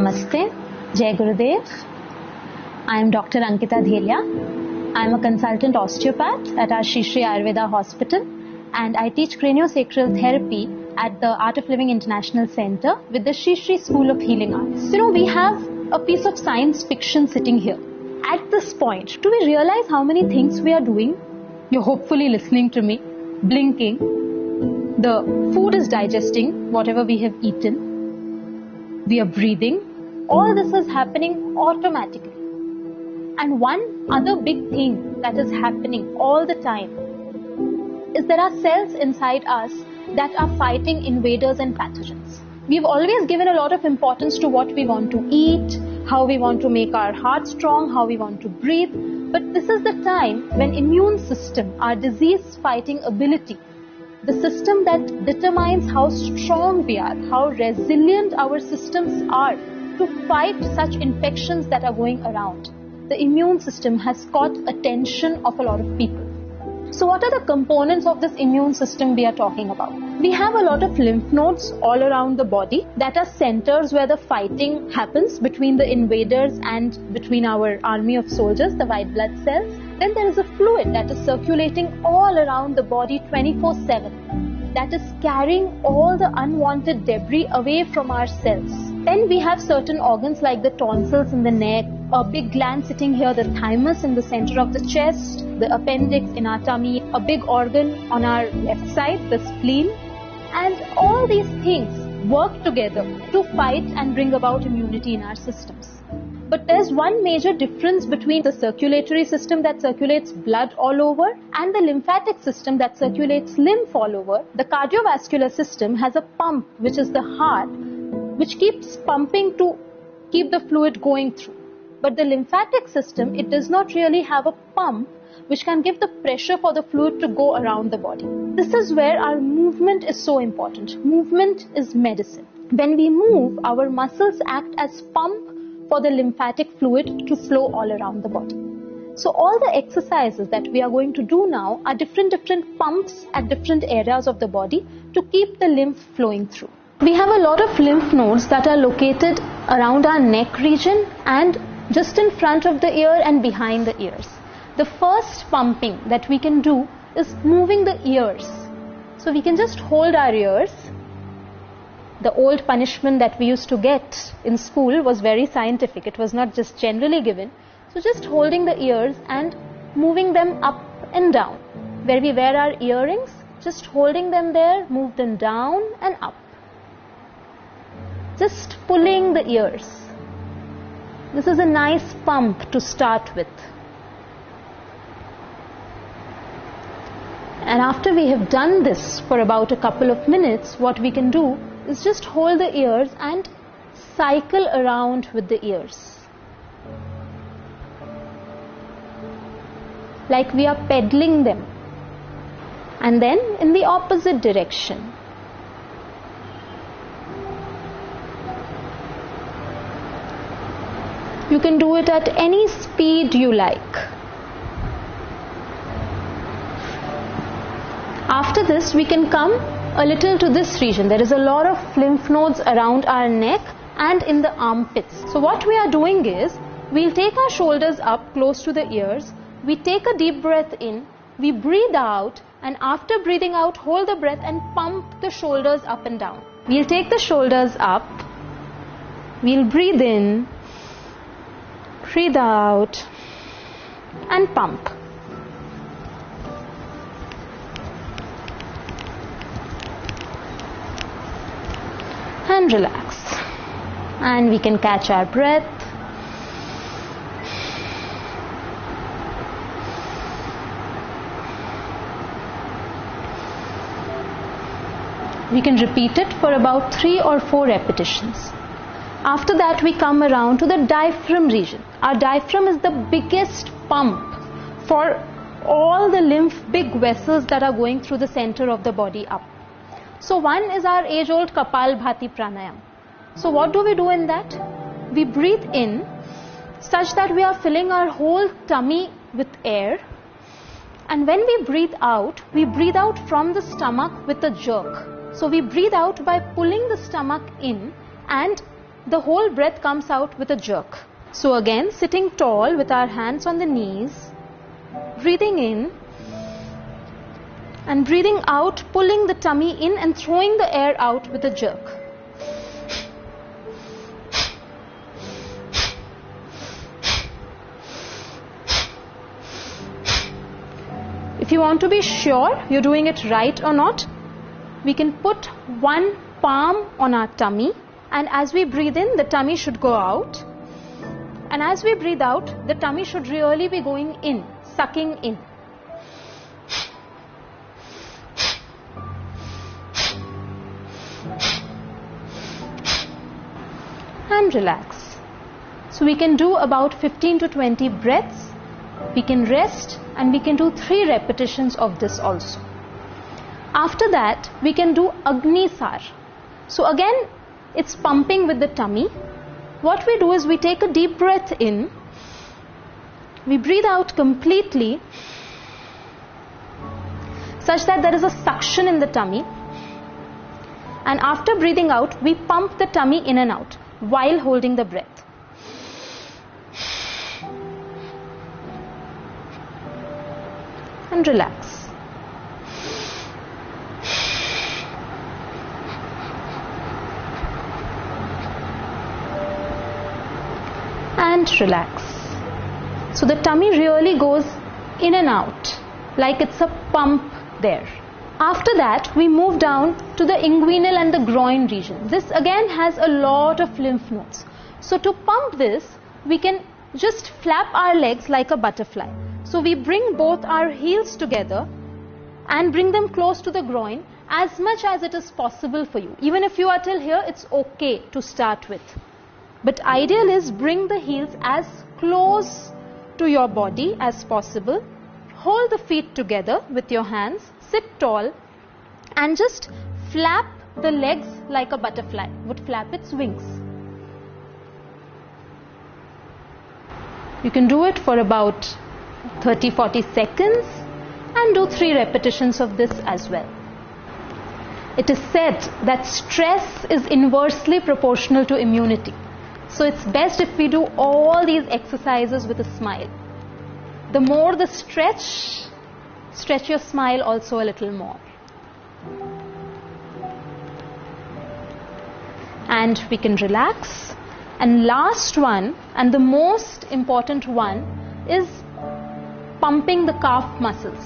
Namaste, Jai Gurudev. I am Dr. Ankita Dhelia. I am a consultant osteopath at our Shri Shri Ayurveda Hospital, and I teach craniosacral therapy at the Art of Living International Center with the Shri Shri School of Healing Arts. We have a piece of science fiction sitting here. At this point, do we realize how many things we are doing? You're hopefully listening to me, blinking. The food is digesting whatever we have eaten. We are breathing. All this is happening automatically. And one other big thing that is happening all the time is there are cells inside us that are fighting invaders and pathogens. We've always given a lot of importance to what we want to eat, how we want to make our heart strong, how we want to breathe. But this is the time when immune system, our disease fighting ability, the system that determines how strong we are, how resilient our systems are to fight such infections that are going around. The immune system has caught attention of a lot of people. So what are the components of this immune system we are talking about? We have a lot of lymph nodes all around the body that are centers where the fighting happens between the invaders and between our army of soldiers, the white blood cells. Then there is a fluid that is circulating all around the body 24/7 that is carrying all the unwanted debris away from our cells. Then we have certain organs like the tonsils in the neck, a big gland sitting here, the thymus in the center of the chest, the appendix in our tummy, a big organ on our left side, the spleen. And all these things work together to fight and bring about immunity in our systems. But there's one major difference between the circulatory system that circulates blood all over and the lymphatic system that circulates lymph all over. The cardiovascular system has a pump, which is the heart, which keeps pumping to keep the fluid going through. But the lymphatic system, it does not really have a pump which can give the pressure for the fluid to go around the body. This is where our movement is so important. Movement is medicine. When we move, our muscles act as pump for the lymphatic fluid to flow all around the body. So all the exercises that we are going to do now are different pumps at different areas of the body to keep the lymph flowing through. We have a lot of lymph nodes that are located around our neck region and just in front of the ear and behind the ears. The first pumping that we can do is moving the ears. So we can just hold our ears. The old punishment that we used to get in school was very scientific. It was not just generally given. So just holding the ears and moving them up and down. Where we wear our earrings, just holding them there, move them down and up. Just pulling the ears. This is a nice pump to start with. And after we have done this for about a couple of minutes, what we can do is just hold the ears and cycle around with the ears. Like we are pedaling them. And then in the opposite direction. You can do it at any speed you like. After this, we can come a little to this region. There is a lot of lymph nodes around our neck and in the armpits. So what we are doing is, we'll take our shoulders up close to the ears. We take a deep breath in. We breathe out, and after breathing out, hold the breath and pump the shoulders up and down. We'll take the shoulders up. We'll breathe in. Breathe out and pump. And relax. And we can catch our breath. We can repeat it for about 3 or 4 repetitions. After that, we come around to the diaphragm region. Our diaphragm is the biggest pump for all the big vessels that are going through the center of the body up. So one is our age-old Kapalbhati Pranayam. So what do we do in that? We breathe in such that we are filling our whole tummy with air. And when we breathe out from the stomach with a jerk. So we breathe out by pulling the stomach in and the whole breath comes out with a jerk. So again, sitting tall with our hands on the knees, breathing in and breathing out, pulling the tummy in and throwing the air out with a jerk. If you want to be sure you're doing it right or not, we can put one palm on our tummy, and as we breathe in, the tummy should go out, and as we breathe out, the tummy should really be going in, sucking in. And relax. So we can do about 15 to 20 breaths. We can rest and we can do 3 repetitions of this also. After that, we can do Agnisar. So again, it's pumping with the tummy. What we do is we take a deep breath in, we breathe out completely such that there is a suction in the tummy, and after breathing out, we pump the tummy in and out while holding the breath. And relax. And relax. So the tummy really goes in and out like it's a pump there. After that, we move down to the inguinal and the groin region. This again has a lot of lymph nodes. So to pump this, we can just flap our legs like a butterfly. So we bring both our heels together and bring them close to the groin as much as it is possible for you. Even if you are till here, it's okay to start with. But ideal is bring the heels as close to your body as possible. Hold the feet together with your hands, sit tall and just flap the legs like a butterfly would flap its wings. You can do it for about 30-40 seconds and do 3 repetitions of this as well. It is said that stress is inversely proportional to immunity. So it's best if we do all these exercises with a smile. The more the stretch your smile also a little more. And we can relax. And last one, and the most important one, is pumping the calf muscles.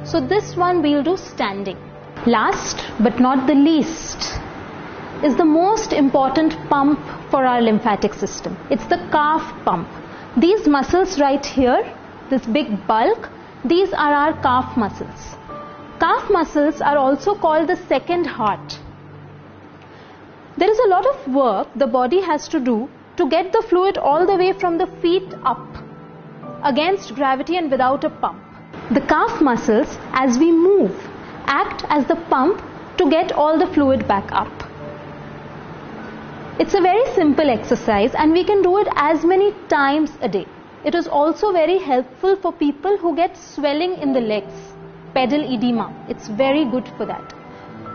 So this one we'll do standing. Last but not the least is the most important pump for our lymphatic system. It's the calf pump. These muscles right here, this big bulk, these are our calf muscles. Calf muscles are also called the second heart. There is a lot of work the body has to do to get the fluid all the way from the feet up against gravity and without a pump. The calf muscles, as we move, act as the pump to get all the fluid back up. It's a very simple exercise and we can do it as many times a day. It is also very helpful for people who get swelling in the legs, pedal edema. It's very good for that.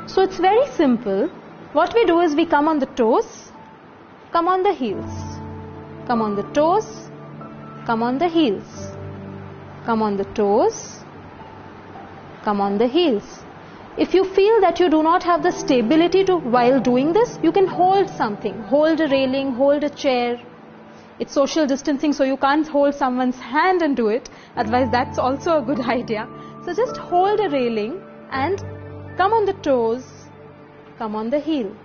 So it's very simple. What we do is we come on the toes, come on the heels, come on the toes, come on the heels, come on the toes, come on the heels. If you feel that you do not have the stability to while doing this, you can hold something, hold a railing, hold a chair. It's social distancing, so you can't hold someone's hand and do it. Otherwise, that's also a good idea. So just hold a railing and come on the toes, come on the heel,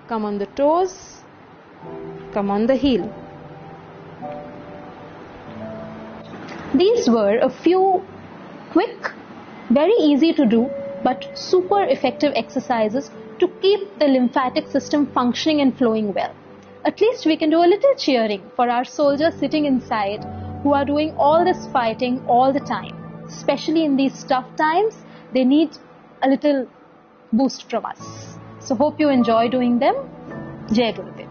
come on the toes, come on the heel. These were a few quick, very easy to do, but super effective exercises to keep the lymphatic system functioning and flowing well. At least we can do a little cheering for our soldiers sitting inside who are doing all this fighting all the time. Especially in these tough times, they need a little boost from us. So hope you enjoy doing them. Jai Gurudev.